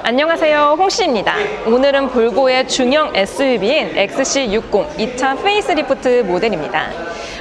안녕하세요, 홍씨입니다. 오늘은 볼보의 중형 SUV인 XC60 2차 페이스리프트 모델입니다.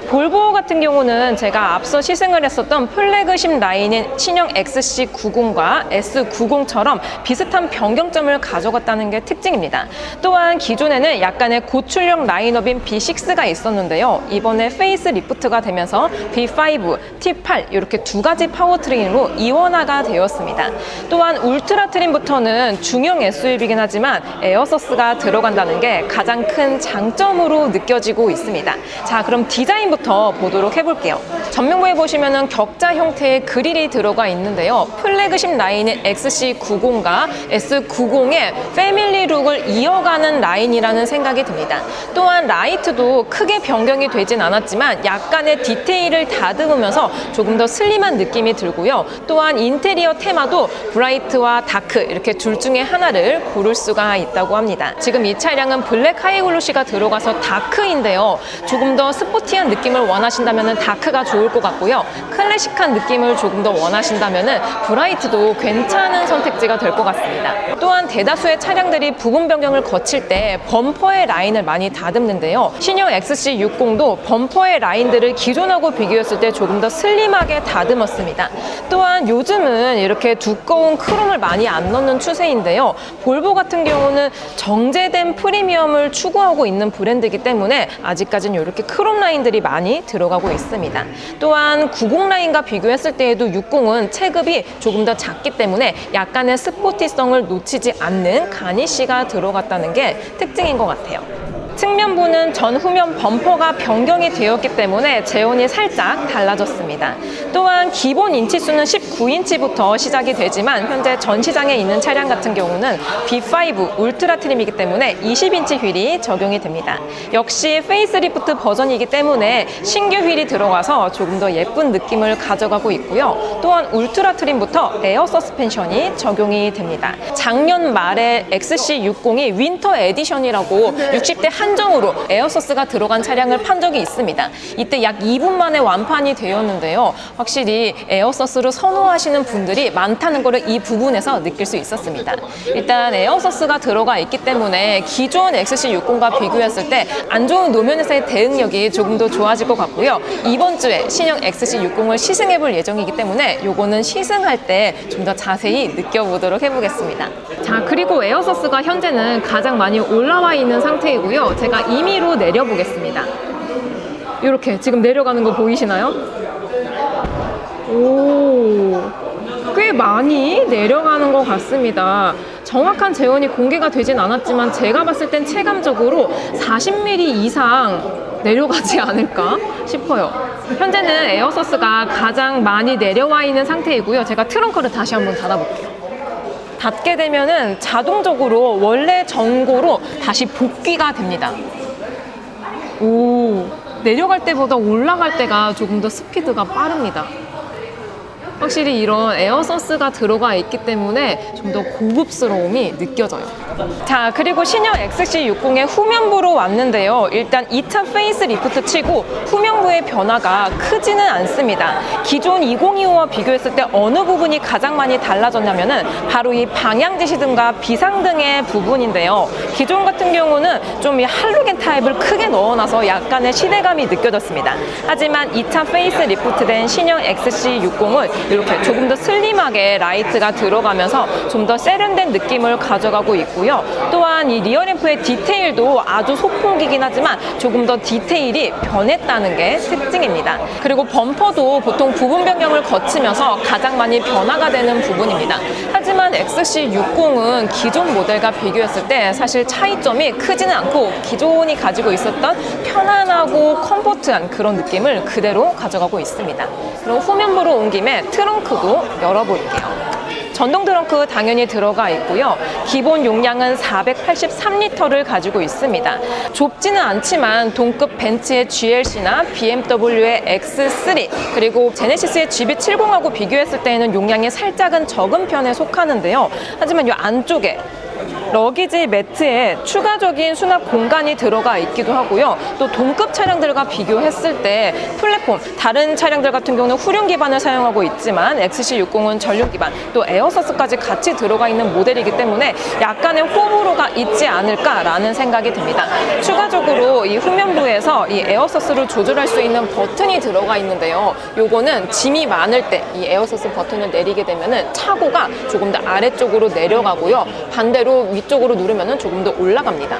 볼보 같은 경우는 제가 앞서 시승을 했었던 플래그십 라인인 신형 XC90과 S90처럼 비슷한 변경점을 가져갔다는 게 특징입니다. 또한 기존에는 약간의 고출력 라인업인 B6가 있었는데요. 이번에 페이스리프트가 되면서 B5, T8 이렇게 두 가지 파워트레인으로 이원화가 되었습니다. 또한 울트라 트림부터는 중형 SUV이긴 하지만 에어서스가 들어간다는 게 가장 큰 장점으로 느껴지고 있습니다. 자, 그럼 디자인부터 보도록 해볼게요. 전면부에 보시면은 격자 형태의 그릴이 들어가 있는데요. 플래그십 라인인 XC90과 S90의 패밀리 룩을 이어가는 라인이라는 생각이 듭니다. 또한 라이트도 크게 변경이 되진 않았지만 약간의 디테일을 다듬으면서 조금 더 슬림한 느낌이 들고요. 또한 인테리어 테마도 브라이트와 다크 이렇게 둘 중에 하나를 고를 수가 있다고 합니다. 지금 이 차량은 블랙 하이글로시가 들어가서 다크인데요. 조금 더 스포티한 느낌을 원하신다면 다크가 좋을 것 같고요. 클래식한 느낌을 조금 더 원하신다면 브라이트도 괜찮은 선택지가 될 것 같습니다. 또한 대다수의 차량들이 부분 변경을 거칠 때 범퍼의 라인을 많이 다듬는데요. 신형 XC60도 범퍼의 라인들을 기존하고 비교했을 때 조금 더 슬림하게 다듬었습니다. 또한 요즘은 이렇게 두꺼운 크롬을 많이 안 넣는 추세인데요. 볼보 같은 경우는 정제된 프리미엄을 추구하고 있는 브랜드이기 때문에 아직까지는 이렇게 크롬 라인들이 많이 들어가고 있습니다. 또한 90 라인과 비교했을 때에도 60은 체급이 조금 더 작기 때문에 약간의 스포티성을 놓치지 않는 가니쉬가 들어갔다는 게 특징인 것 같아요. 측면부는 전 후면 범퍼가 변경이 되었기 때문에 제온이 살짝 달라졌습니다. 또한 기본 인치수는 19인치부터 시작이 되지만 현재 전 시장에 있는 차량 같은 경우는 B5 울트라 트림이기 때문에 20인치 휠이 적용이 됩니다. 역시 페이스리프트 버전이기 때문에 신규 휠이 들어가서 조금 더 예쁜 느낌을 가져가고 있고요. 또한 울트라 트림부터 에어 서스펜션이 적용이 됩니다. 작년 말에 XC60이 윈터 에디션이라고 60대 한정으로 에어서스가 들어간 차량을 판 적이 있습니다. 이때 약 2분 만에 완판이 되었는데요. 확실히 에어서스를 선호하시는 분들이 많다는 것을 이 부분에서 느낄 수 있었습니다. 일단 에어서스가 들어가 있기 때문에 기존 XC60과 비교했을 때 안 좋은 노면에서의 대응력이 조금 더 좋아질 것 같고요. 이번 주에 신형 XC60을 시승해 볼 예정이기 때문에 요거는 시승할 때 좀 더 자세히 느껴보도록 해보겠습니다. 자, 그리고 에어서스가 현재는 가장 많이 올라와 있는 상태이고요. 제가 임의로 내려보겠습니다. 이렇게 지금 내려가는 거 보이시나요? 오, 꽤 많이 내려가는 것 같습니다. 정확한 재원이 공개가 되진 않았지만 제가 봤을 땐 체감적으로 40mm 이상 내려가지 않을까 싶어요. 현재는 에어서스가 가장 많이 내려와 있는 상태이고요. 제가 트렁크를 다시 한번 닫아볼게요. 닫게 되면은 자동적으로 원래 전고로 다시 복귀가 됩니다. 오, 내려갈 때보다 올라갈 때가 조금 더 스피드가 빠릅니다. 확실히 이런 에어서스가 들어가 있기 때문에 좀 더 고급스러움이 느껴져요. 자, 그리고 신형 XC60의 후면부로 왔는데요. 일단 2차 페이스리프트 치고 후면부의 변화가 크지는 않습니다. 기존 2025와 비교했을 때 어느 부분이 가장 많이 달라졌냐면은 바로 이 방향지시등과 비상등의 부분인데요. 기존 같은 경우는 좀 이 할로겐 타입을 크게 넣어놔서 약간의 시대감이 느껴졌습니다. 하지만 2차 페이스리프트된 신형 XC60은 이렇게 조금 더 슬림하게 라이트가 들어가면서 좀 더 세련된 느낌을 가져가고 있고요. 또한 이 리어램프의 디테일도 아주 소폭이긴 하지만 조금 더 디테일이 변했다는 게 특징입니다. 그리고 범퍼도 보통 부분 변경을 거치면서 가장 많이 변화가 되는 부분입니다. 하지만 XC60은 기존 모델과 비교했을 때 사실 차이점이 크지는 않고 기존이 가지고 있었던 편안하고 컴포트한 그런 느낌을 그대로 가져가고 있습니다. 그럼 후면부로 온 김에 트렁크도 열어볼게요. 전동 트렁크 당연히 들어가 있고요. 기본 용량은 483리터를 가지고 있습니다. 좁지는 않지만 동급 벤츠의 GLC나 BMW의 X3 그리고 제네시스의 GB70하고 비교했을 때에는 용량이 살짝은 적은 편에 속하는데요. 하지만 이 안쪽에 러기지 매트에 추가적인 수납 공간이 들어가 있기도 하고요. 또 동급 차량들과 비교했을 때 플랫폼, 다른 차량들 같은 경우는 후륜 기반을 사용하고 있지만 XC60은 전륜 기반, 또 에어서스까지 같이 들어가 있는 모델이기 때문에 약간의 호불호가 있지 않을까라는 생각이 듭니다. 추가적으로 이 후면부에서 이 에어서스를 조절할 수 있는 버튼이 들어가 있는데요. 요거는 짐이 많을 때 이 에어서스 버튼을 내리게 되면은 차고가 조금 더 아래쪽으로 내려가고요. 반대로 위쪽으로 누르면은 조금 더 올라갑니다.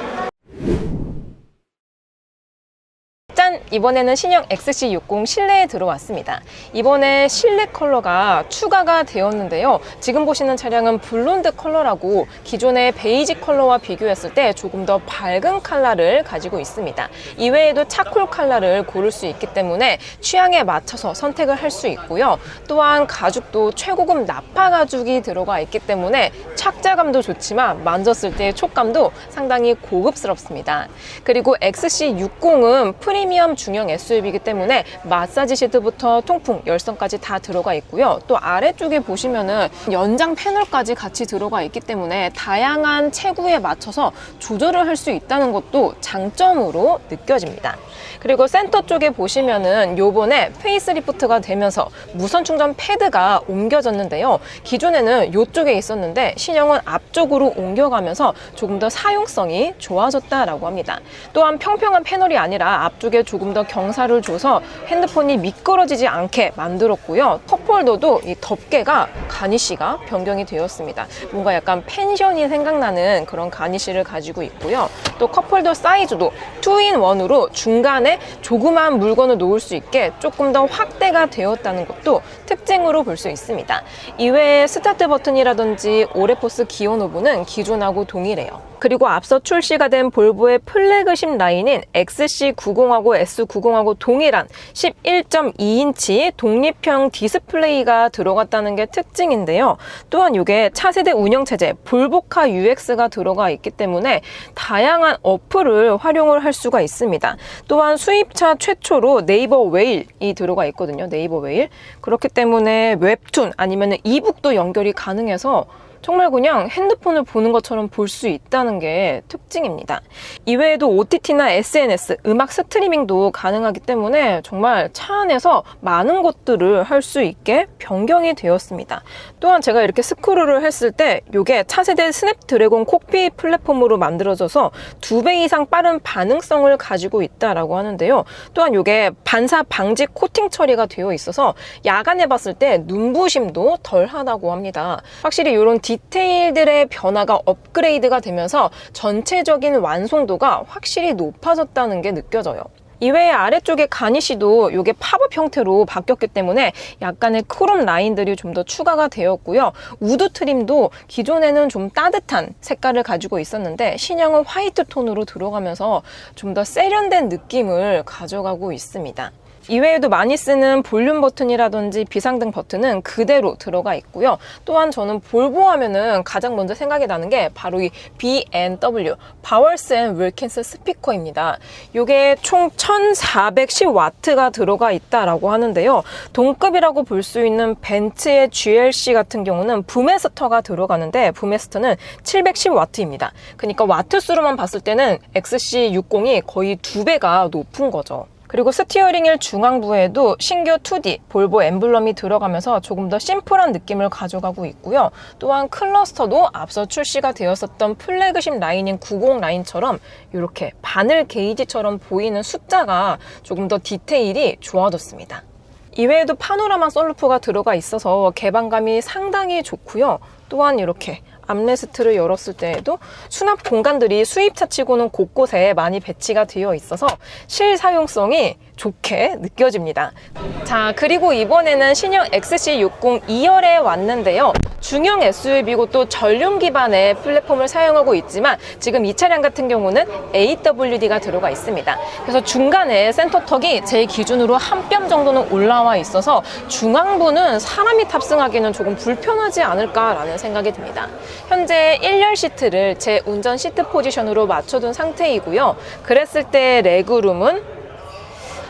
짠! 이번에는 신형 XC60 실내에 들어왔습니다. 이번에 실내 컬러가 추가가 되었는데요. 지금 보시는 차량은 블론드 컬러라고 기존의 베이지 컬러와 비교했을 때 조금 더 밝은 컬러를 가지고 있습니다. 이외에도 차콜 컬러를 고를 수 있기 때문에 취향에 맞춰서 선택을 할 수 있고요. 또한 가죽도 최고급 나파 가죽이 들어가 있기 때문에 착자감도 좋지만 만졌을 때의 촉감도 상당히 고급스럽습니다. 그리고 XC60은 프리미엄 중형 SUV이기 때문에 마사지 시트부터 통풍, 열선까지 다 들어가 있고요. 또 아래쪽에 보시면은 연장 패널까지 같이 들어가 있기 때문에 다양한 체구에 맞춰서 조절을 할 수 있다는 것도 장점으로 느껴집니다. 그리고 센터 쪽에 보시면은 요번에 페이스리프트가 되면서 무선 충전 패드가 옮겨졌는데요. 기존에는 이쪽에 있었는데 신형은 앞쪽으로 옮겨가면서 조금 더 사용성이 좋아졌다라고 합니다. 또한 평평한 패널이 아니라 앞쪽에 조금 더 경사를 줘서 핸드폰이 미끄러지지 않게 만들었고요. 컵홀더도 이 덮개가 가니쉬가 변경이 되었습니다. 뭔가 약간 펜션이 생각나는 그런 가니쉬를 가지고 있고요. 또 컵홀더 사이즈도 2in1으로 중간에 조그만 물건을 놓을 수 있게 조금 더 확대가 되었다는 것도 특징으로 볼 수 있습니다. 이외에 스타트 버튼이라든지 오레포스 기어 노브는 기존하고 동일해요. 그리고 앞서 출시가 된 볼보의 플래그십 라인인 XC90하고 S90하고 동일한 11.2인치 독립형 디스플레이가 들어갔다는 게 특징인데요. 또한 이게 차세대 운영체제 볼보카 UX가 들어가 있기 때문에 다양한 어플을 활용을 할 수가 있습니다. 또한 수입차 최초로 네이버 웨일이 들어가 있거든요. 네이버 웨일. 그렇기 때문에 웹툰 아니면 이북도 연결이 가능해서 정말 그냥 핸드폰을 보는 것처럼 볼 수 있다는 게 특징입니다. 이외에도 OTT나 SNS, 음악 스트리밍도 가능하기 때문에 정말 차 안에서 많은 것들을 할 수 있게 변경이 되었습니다. 또한 제가 이렇게 스크롤을 했을 때 이게 차세대 스냅드래곤 콕핏 플랫폼으로 만들어져서 2배 이상 빠른 반응성을 가지고 있다라고 하는데요. 또한 이게 반사 방지 코팅 처리가 되어 있어서 야간에 봤을 때 눈부심도 덜하다고 합니다. 확실히 이런 디테일들의 변화가 업그레이드가 되면서 전체적인 완성도가 확실히 높아졌다는 게 느껴져요. 이외에 아래쪽에 가니쉬도 이게 팝업 형태로 바뀌었기 때문에 약간의 크롬 라인들이 좀 더 추가가 되었고요. 우드 트림도 기존에는 좀 따뜻한 색깔을 가지고 있었는데 신형은 화이트 톤으로 들어가면서 좀 더 세련된 느낌을 가져가고 있습니다. 이외에도 많이 쓰는 볼륨 버튼이라든지 비상등 버튼은 그대로 들어가 있고요. 또한 저는 볼보 하면은 가장 먼저 생각이 나는 게 바로 이 B&W 바월스 앤 윌킨스 스피커입니다. 이게 총 1410W가 들어가 있다라고 하는데요. 동급이라고 볼 수 있는 벤츠의 GLC 같은 경우는 부메스터가 들어가는데 부메스터는 710W입니다. 그러니까 와트수로만 봤을 때는 XC60이 거의 2배가 높은 거죠. 그리고 스티어링 휠 중앙부에도 신규 2D 볼보 엠블럼이 들어가면서 조금 더 심플한 느낌을 가져가고 있고요. 또한 클러스터도 앞서 출시가 되었었던 플래그십 라인인 90 라인처럼 이렇게 바늘 게이지처럼 보이는 숫자가 조금 더 디테일이 좋아졌습니다. 이외에도 파노라마 썬루프가 들어가 있어서 개방감이 상당히 좋고요. 또한 이렇게 암레스트를 열었을 때에도 수납 공간들이 수입차 치고는 곳곳에 많이 배치가 되어 있어서 실사용성이 좋게 느껴집니다. 자, 그리고 이번에는 신형 XC60 2열에 왔는데요. 중형 SUV고 또 전륜 기반의 플랫폼을 사용하고 있지만 지금 이 차량 같은 경우는 AWD가 들어가 있습니다. 그래서 중간에 센터턱이 제 기준으로 한 뼘 정도는 올라와 있어서 중앙부는 사람이 탑승하기는 조금 불편하지 않을까라는 생각이 듭니다. 현재 1열 시트를 제 운전 시트 포지션으로 맞춰둔 상태이고요. 그랬을 때 레그룸은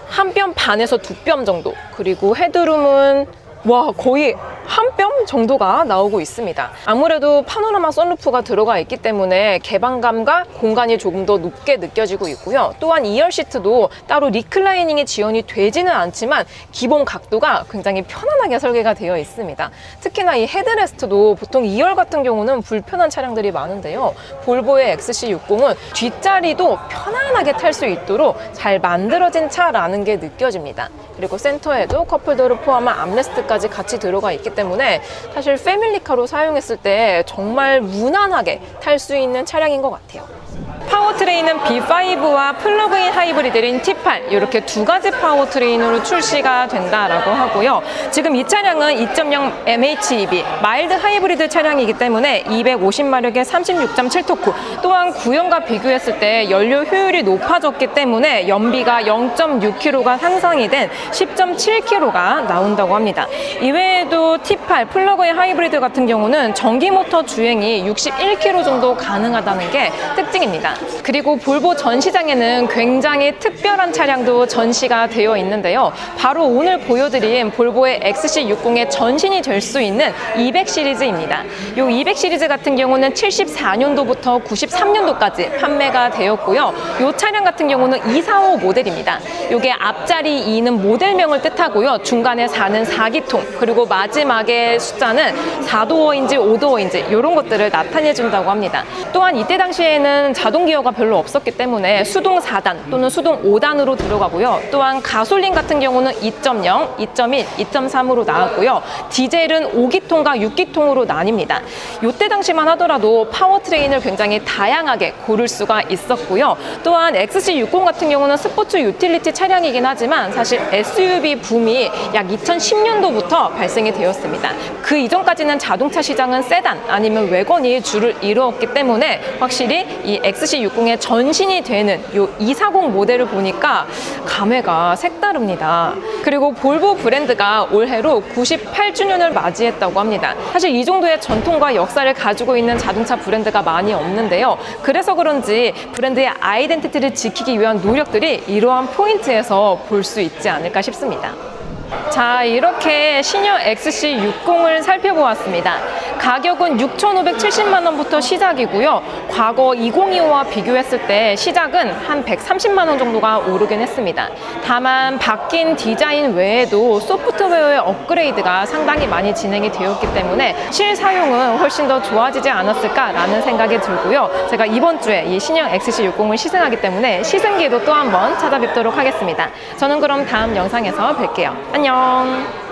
한 뼘 반에서 2뼘 정도, 그리고 헤드룸은 와 거의 한 뼘 정도가 나오고 있습니다. 아무래도 파노라마 선루프가 들어가 있기 때문에 개방감과 공간이 조금 더 높게 느껴지고 있고요. 또한 2열 시트도 따로 리클라이닝이 지원이 되지는 않지만 기본 각도가 굉장히 편안하게 설계가 되어 있습니다. 특히나 이 헤드레스트도 보통 2열 같은 경우는 불편한 차량들이 많은데요. 볼보의 XC60은 뒷자리도 편안하게 탈 수 있도록 잘 만들어진 차라는 게 느껴집니다. 그리고 센터에도 컵홀더를 포함한 암레스트까지 같이 들어가 있기 때문에 사실 패밀리카로 사용했을 때 정말 무난하게 탈 수 있는 차량인 것 같아요. 파워트레인은 B5와 플러그인 하이브리드인 T8 이렇게 두 가지 파워트레인으로 출시가 된다라고 하고요. 지금 이 차량은 2.0 MHEV 마일드 하이브리드 차량이기 때문에 250마력의 36.7토크 또한 구형과 비교했을 때 연료 효율이 높아졌기 때문에 연비가 0.6km가 향상이 된 10.7km가 나온다고 합니다. 이외에도 T8 플러그인 하이브리드 같은 경우는 전기 모터 주행이 61km 정도 가능하다는 게 특징입니다. 그리고 볼보 전시장에는 굉장히 특별한 차량도 전시가 되어 있는데요. 바로 오늘 보여드린 볼보의 XC60의 전신이 될 수 있는 200 시리즈입니다. 이 200 시리즈 같은 경우는 74년도부터 93년도까지 판매가 되었고요. 이 차량 같은 경우는 245 모델입니다. 이게 앞자리 2는 모델명을 뜻하고요. 중간에 4는 4기통, 그리고 마지막에 숫자는 4도어인지 5도어인지 이런 것들을 나타내 준다고 합니다. 또한 이때 당시에는 자동 기어가 별로 없었기 때문에 수동 4단 또는 수동 5단으로 들어가고요. 또한 가솔린 같은 경우는 2.0, 2.1, 2.3으로 나왔고요. 디젤은 5기통과 6기통으로 나뉩니다. 이때 당시만 하더라도 파워트레인을 굉장히 다양하게 고를 수가 있었고요. 또한 XC60 같은 경우는 스포츠 유틸리티 차량이긴 하지만 사실 SUV 붐이 약 2010년도부터 발생이 되었습니다. 그 이전까지는 자동차 시장은 세단 아니면 외건이 주를 이루었기 때문에 확실히 이 XC60의 전신이 되는 이 240 모델을 보니까 감회가 색다릅니다. 그리고 볼보 브랜드가 올해로 98주년을 맞이했다고 합니다. 사실 이 정도의 전통과 역사를 가지고 있는 자동차 브랜드가 많이 없는데요. 그래서 그런지 브랜드의 아이덴티티를 지키기 위한 노력들이 이러한 포인트에서 볼 수 있지 않을까 싶습니다. 자, 이렇게 신형 XC60을 살펴보았습니다. 가격은 6,570만 원부터 시작이고요. 과거 2025와 비교했을 때 시작은 한 130만 원 정도가 오르긴 했습니다. 다만 바뀐 디자인 외에도 소프트웨어의 업그레이드가 상당히 많이 진행이 되었기 때문에 실사용은 훨씬 더 좋아지지 않았을까라는 생각이 들고요. 제가 이번 주에 이 신형 XC60을 시승하기 때문에 시승기도 또 한번 찾아뵙도록 하겠습니다. 저는 그럼 다음 영상에서 뵐게요. 안녕.